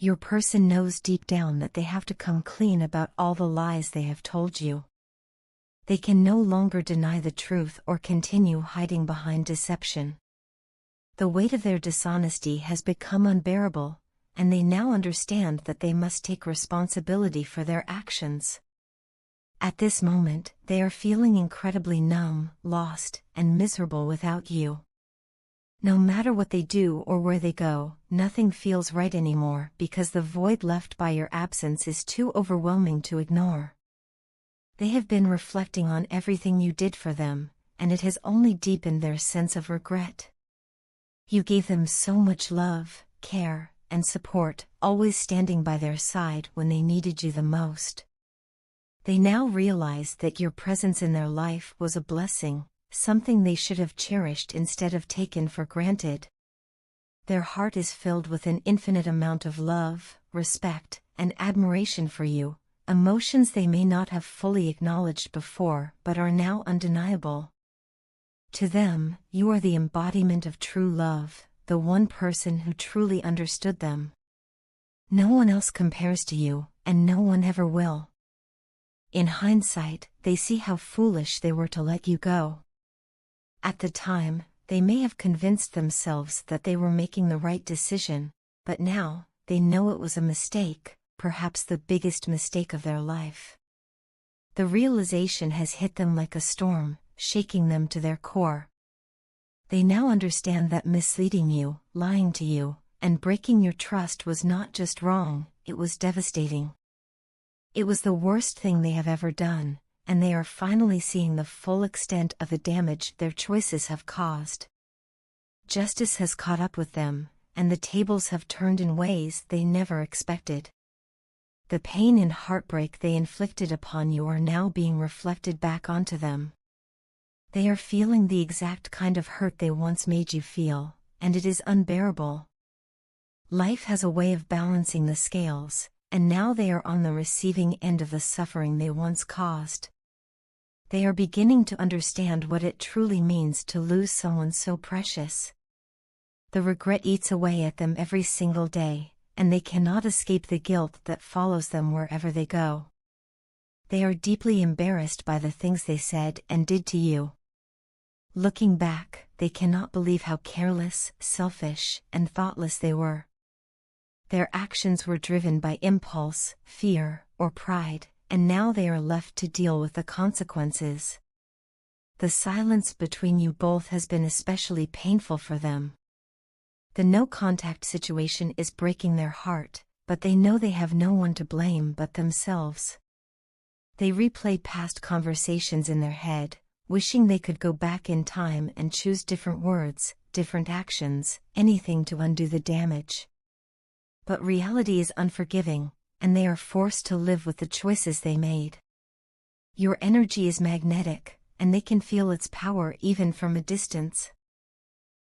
Your person knows deep down that they have to come clean about all the lies they have told you. They can no longer deny the truth or continue hiding behind deception. The weight of their dishonesty has become unbearable, and they now understand that they must take responsibility for their actions. At this moment, they are feeling incredibly numb, lost, and miserable without you. No matter what they do or where they go, nothing feels right anymore because the void left by your absence is too overwhelming to ignore. They have been reflecting on everything you did for them, and it has only deepened their sense of regret. You gave them so much love, care, and support, always standing by their side when they needed you the most. They now realize that your presence in their life was a blessing, something they should have cherished instead of taken for granted. Their heart is filled with an infinite amount of love, respect, and admiration for you, emotions they may not have fully acknowledged before but are now undeniable. To them, you are the embodiment of true love, the one person who truly understood them. No one else compares to you, and no one ever will. In hindsight, they see how foolish they were to let you go. At the time, they may have convinced themselves that they were making the right decision, but now, they know it was a mistake, perhaps the biggest mistake of their life. The realization has hit them like a storm, shaking them to their core. They now understand that misleading you, lying to you, and breaking your trust was not just wrong, it was devastating. It was the worst thing they have ever done, and they are finally seeing the full extent of the damage their choices have caused. Justice has caught up with them, and the tables have turned in ways they never expected. The pain and heartbreak they inflicted upon you are now being reflected back onto them. They are feeling the exact kind of hurt they once made you feel, and it is unbearable. Life has a way of balancing the scales, and now they are on the receiving end of the suffering they once caused. They are beginning to understand what it truly means to lose someone so precious. The regret eats away at them every single day, and they cannot escape the guilt that follows them wherever they go. They are deeply embarrassed by the things they said and did to you. Looking back, they cannot believe how careless, selfish, and thoughtless they were. Their actions were driven by impulse, fear, or pride, and now they are left to deal with the consequences. The silence between you both has been especially painful for them. The no-contact situation is breaking their heart, but they know they have no one to blame but themselves. They replay past conversations in their head, wishing they could go back in time and choose different words, different actions, anything to undo the damage. But reality is unforgiving, and they are forced to live with the choices they made. Your energy is magnetic, and they can feel its power even from a distance.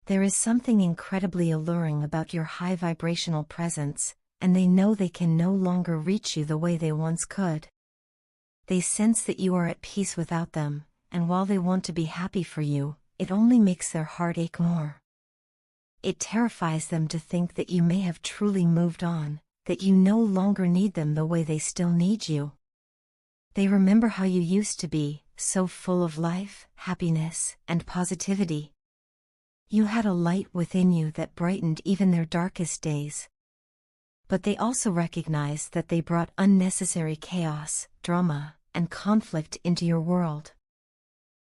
There is something incredibly alluring about your high vibrational presence, and they know they can no longer reach you the way they once could. They sense that you are at peace without them, and while they want to be happy for you, it only makes their heart ache more. It terrifies them to think that you may have truly moved on, that you no longer need them the way they still need you. They remember how you used to be, so full of life, happiness, and positivity. You had a light within you that brightened even their darkest days. But they also recognize that they brought unnecessary chaos, drama, and conflict into your world.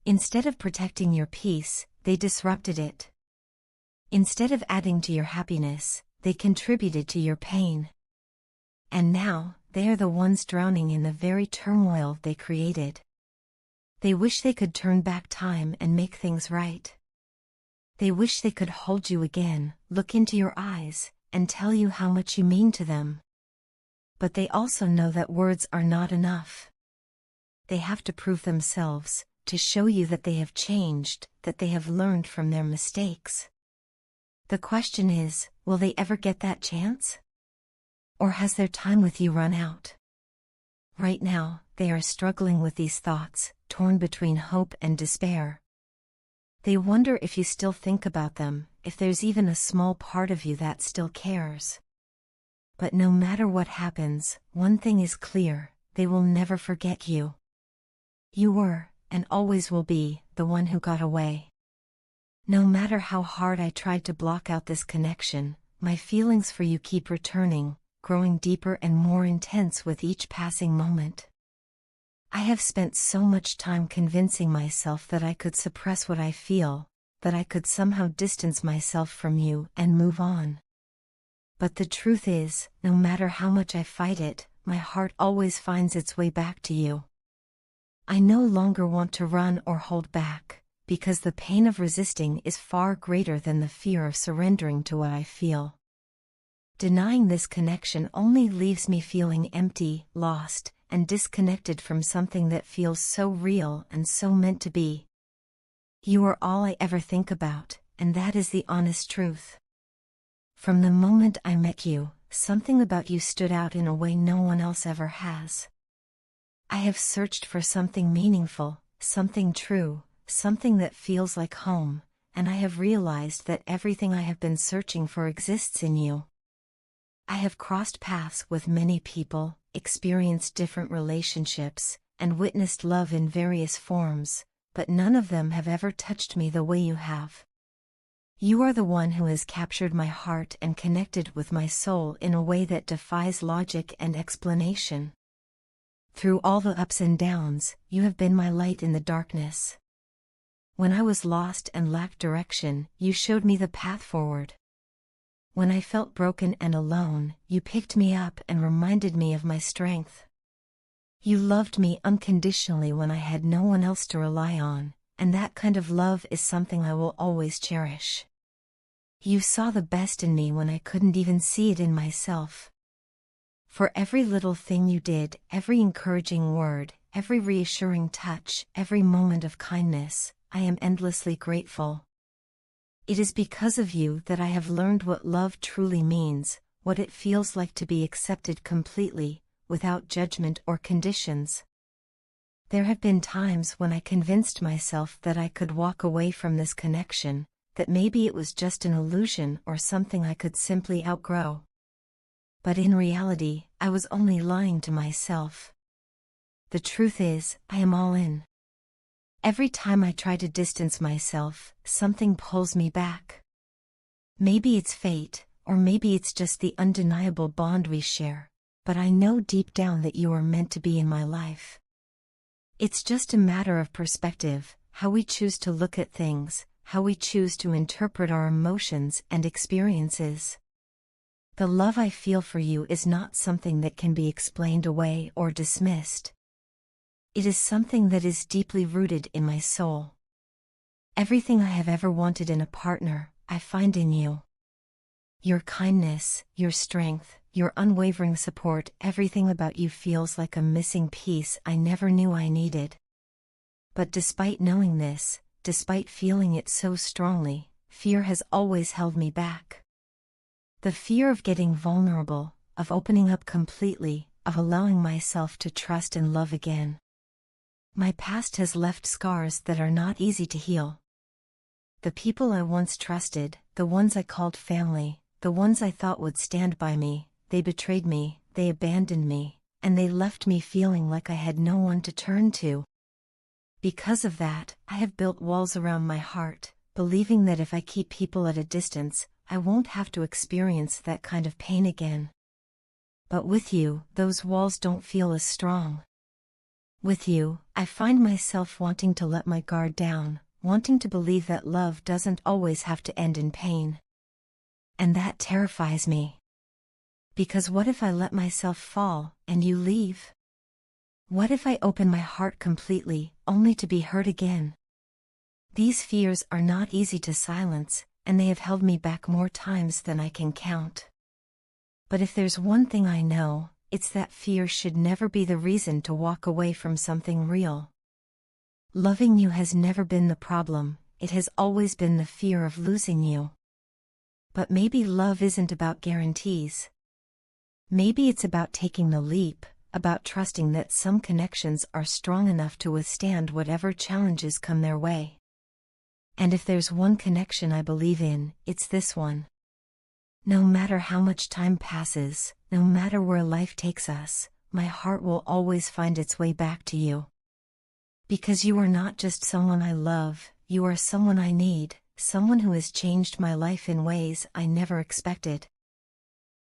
Instead of protecting your peace, they disrupted it. Instead of adding to your happiness, they contributed to your pain. And now, they are the ones drowning in the very turmoil they created. They wish they could turn back time and make things right. They wish they could hold you again, look into your eyes, and tell you how much you mean to them. But they also know that words are not enough. They have to prove themselves, to show you that they have changed, that they have learned from their mistakes. The question is, will they ever get that chance? Or has their time with you run out? Right now, they are struggling with these thoughts, torn between hope and despair. They wonder if you still think about them, if there's even a small part of you that still cares. But no matter what happens, one thing is clear: they will never forget you. You were, and always will be, the one who got away. No matter how hard I tried to block out this connection, my feelings for you keep returning, growing deeper and more intense with each passing moment. I have spent so much time convincing myself that I could suppress what I feel, that I could somehow distance myself from you and move on. But the truth is, no matter how much I fight it, my heart always finds its way back to you. I no longer want to run or hold back, because the pain of resisting is far greater than the fear of surrendering to what I feel. Denying this connection only leaves me feeling empty, lost, and disconnected from something that feels so real and so meant to be. You are all I ever think about, and that is the honest truth. From the moment I met you, something about you stood out in a way no one else ever has. I have searched for something meaningful, something true, something that feels like home, and I have realized that everything I have been searching for exists in you. I have crossed paths with many people, experienced different relationships, and witnessed love in various forms, but none of them have ever touched me the way you have. You are the one who has captured my heart and connected with my soul in a way that defies logic and explanation. Through all the ups and downs, you have been my light in the darkness. When I was lost and lacked direction, you showed me the path forward. When I felt broken and alone, you picked me up and reminded me of my strength. You loved me unconditionally when I had no one else to rely on, and that kind of love is something I will always cherish. You saw the best in me when I couldn't even see it in myself. For every little thing you did, every encouraging word, every reassuring touch, every moment of kindness, I am endlessly grateful. It is because of you that I have learned what love truly means, what it feels like to be accepted completely, without judgment or conditions. There have been times when I convinced myself that I could walk away from this connection, that maybe it was just an illusion or something I could simply outgrow. But in reality, I was only lying to myself. The truth is, I am all in. Every time I try to distance myself, something pulls me back. Maybe it's fate, or maybe it's just the undeniable bond we share, but I know deep down that you are meant to be in my life. It's just a matter of perspective, how we choose to look at things, how we choose to interpret our emotions and experiences. The love I feel for you is not something that can be explained away or dismissed. It is something that is deeply rooted in my soul. Everything I have ever wanted in a partner, I find in you. Your kindness, your strength, your unwavering support, everything about you feels like a missing piece I never knew I needed. But despite knowing this, despite feeling it so strongly, fear has always held me back. The fear of getting vulnerable, of opening up completely, of allowing myself to trust and love again. My past has left scars that are not easy to heal. The people I once trusted, the ones I called family, the ones I thought would stand by me, they betrayed me, they abandoned me, and they left me feeling like I had no one to turn to. Because of that, I have built walls around my heart, believing that if I keep people at a distance, I won't have to experience that kind of pain again. But with you, those walls don't feel as strong. With you, I find myself wanting to let my guard down, wanting to believe that love doesn't always have to end in pain. And that terrifies me. Because what if I let myself fall, and you leave? What if I open my heart completely, only to be hurt again? These fears are not easy to silence, and they have held me back more times than I can count. But if there's one thing I know, it's that fear should never be the reason to walk away from something real. Loving you has never been the problem, it has always been the fear of losing you. But maybe love isn't about guarantees. Maybe it's about taking the leap, about trusting that some connections are strong enough to withstand whatever challenges come their way. And if there's one connection I believe in, it's this one. No matter how much time passes, no matter where life takes us, my heart will always find its way back to you. Because you are not just someone I love, you are someone I need, someone who has changed my life in ways I never expected.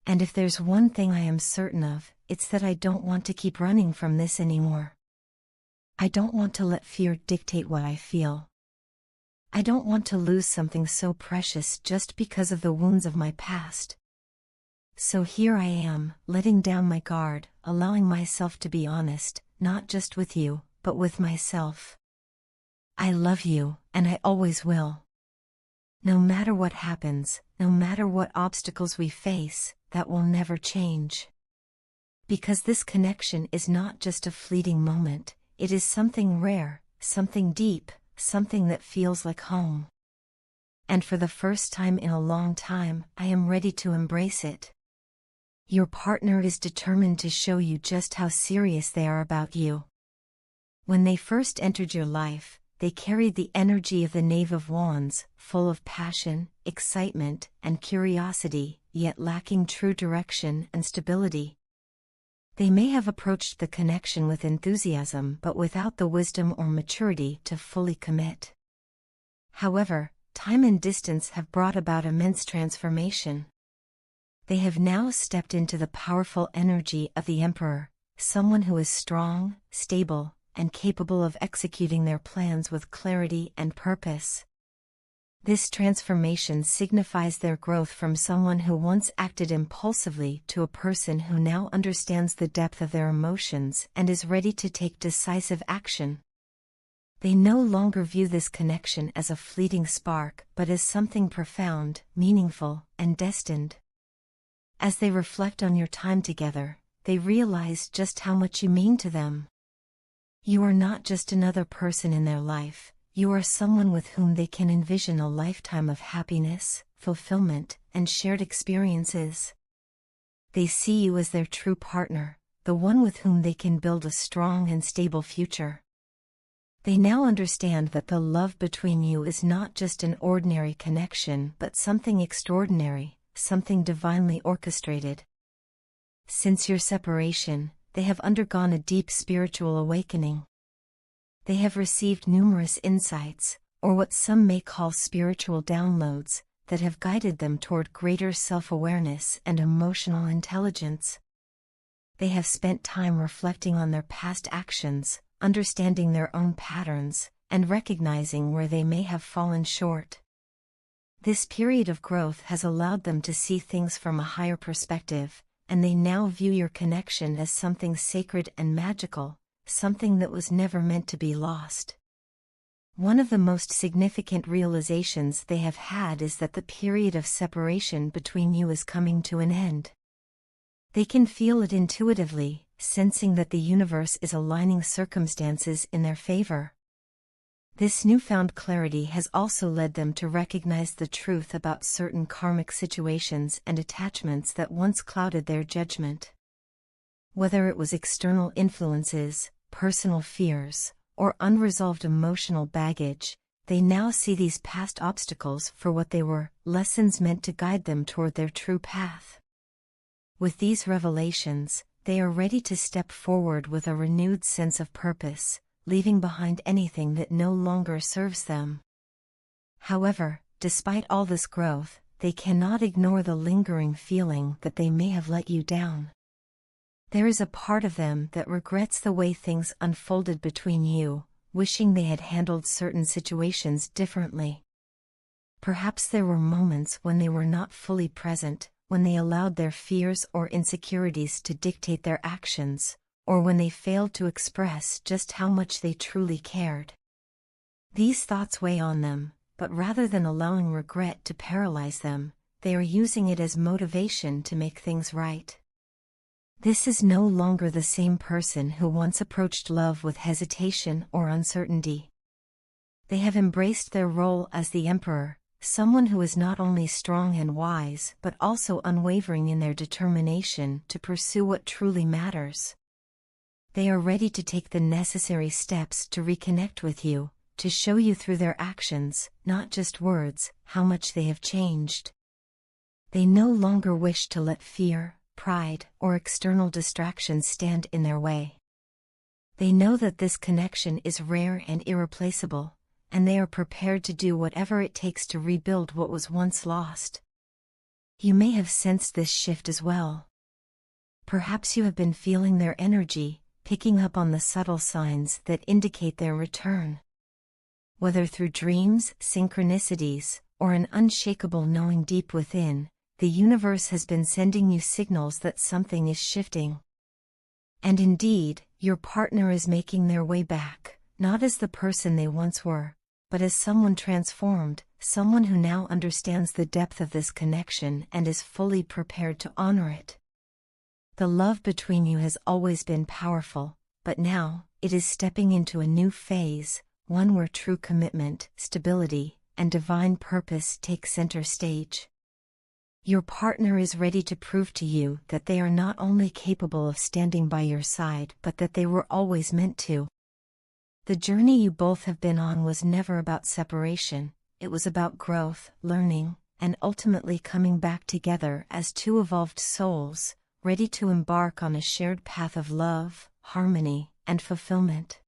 And if there's one thing I am certain of, it's that I don't want to keep running from this anymore. I don't want to let fear dictate what I feel. I don't want to lose something so precious just because of the wounds of my past. So here I am, letting down my guard, allowing myself to be honest, not just with you, but with myself. I love you, and I always will. No matter what happens, no matter what obstacles we face, that will never change. Because this connection is not just a fleeting moment, it is something rare, something deep, something that feels like home. And for the first time in a long time, I am ready to embrace it. Your partner is determined to show you just how serious they are about you. When they first entered your life, they carried the energy of the Knave of Wands, full of passion, excitement, and curiosity, yet lacking true direction and stability. They may have approached the connection with enthusiasm but without the wisdom or maturity to fully commit. However, time and distance have brought about immense transformation. They have now stepped into the powerful energy of the Emperor, someone who is strong, stable, and capable of executing their plans with clarity and purpose. This transformation signifies their growth from someone who once acted impulsively to a person who now understands the depth of their emotions and is ready to take decisive action. They no longer view this connection as a fleeting spark but as something profound, meaningful, and destined. As they reflect on your time together, they realize just how much you mean to them. You are not just another person in their life, you are someone with whom they can envision a lifetime of happiness, fulfillment, and shared experiences. They see you as their true partner, the one with whom they can build a strong and stable future. They now understand that the love between you is not just an ordinary connection but something extraordinary, something divinely orchestrated. Since your separation, they have undergone a deep spiritual awakening. They have received numerous insights, or what some may call spiritual downloads, that have guided them toward greater self-awareness and emotional intelligence. They have spent time reflecting on their past actions, understanding their own patterns, and recognizing where they may have fallen short. This period of growth has allowed them to see things from a higher perspective, and they now view your connection as something sacred and magical, something that was never meant to be lost. One of the most significant realizations they have had is that the period of separation between you is coming to an end. They can feel it intuitively, sensing that the universe is aligning circumstances in their favor. This newfound clarity has also led them to recognize the truth about certain karmic situations and attachments that once clouded their judgment. Whether it was external influences, personal fears, or unresolved emotional baggage, they now see these past obstacles for what they were, lessons meant to guide them toward their true path. With these revelations, they are ready to step forward with a renewed sense of purpose, leaving behind anything that no longer serves them. However, despite all this growth, they cannot ignore the lingering feeling that they may have let you down. There is a part of them that regrets the way things unfolded between you, wishing they had handled certain situations differently. Perhaps there were moments when they were not fully present, when they allowed their fears or insecurities to dictate their actions, or when they failed to express just how much they truly cared. These thoughts weigh on them, but rather than allowing regret to paralyze them, they are using it as motivation to make things right. This is no longer the same person who once approached love with hesitation or uncertainty. They have embraced their role as the Emperor, someone who is not only strong and wise but also unwavering in their determination to pursue what truly matters. They are ready to take the necessary steps to reconnect with you, to show you through their actions, not just words, how much they have changed. They no longer wish to let fear, pride, or external distractions stand in their way. They know that this connection is rare and irreplaceable, and they are prepared to do whatever it takes to rebuild what was once lost. You may have sensed this shift as well. Perhaps you have been feeling their energy, picking up on the subtle signs that indicate their return. Whether through dreams, synchronicities, or an unshakable knowing deep within, the universe has been sending you signals that something is shifting. And indeed, your partner is making their way back, not as the person they once were, but as someone transformed, someone who now understands the depth of this connection and is fully prepared to honor it. The love between you has always been powerful, but now, it is stepping into a new phase, one where true commitment, stability, and divine purpose take center stage. Your partner is ready to prove to you that they are not only capable of standing by your side but that they were always meant to. The journey you both have been on was never about separation, it was about growth, learning, and ultimately coming back together as two evolved souls, ready to embark on a shared path of love, harmony, and fulfillment.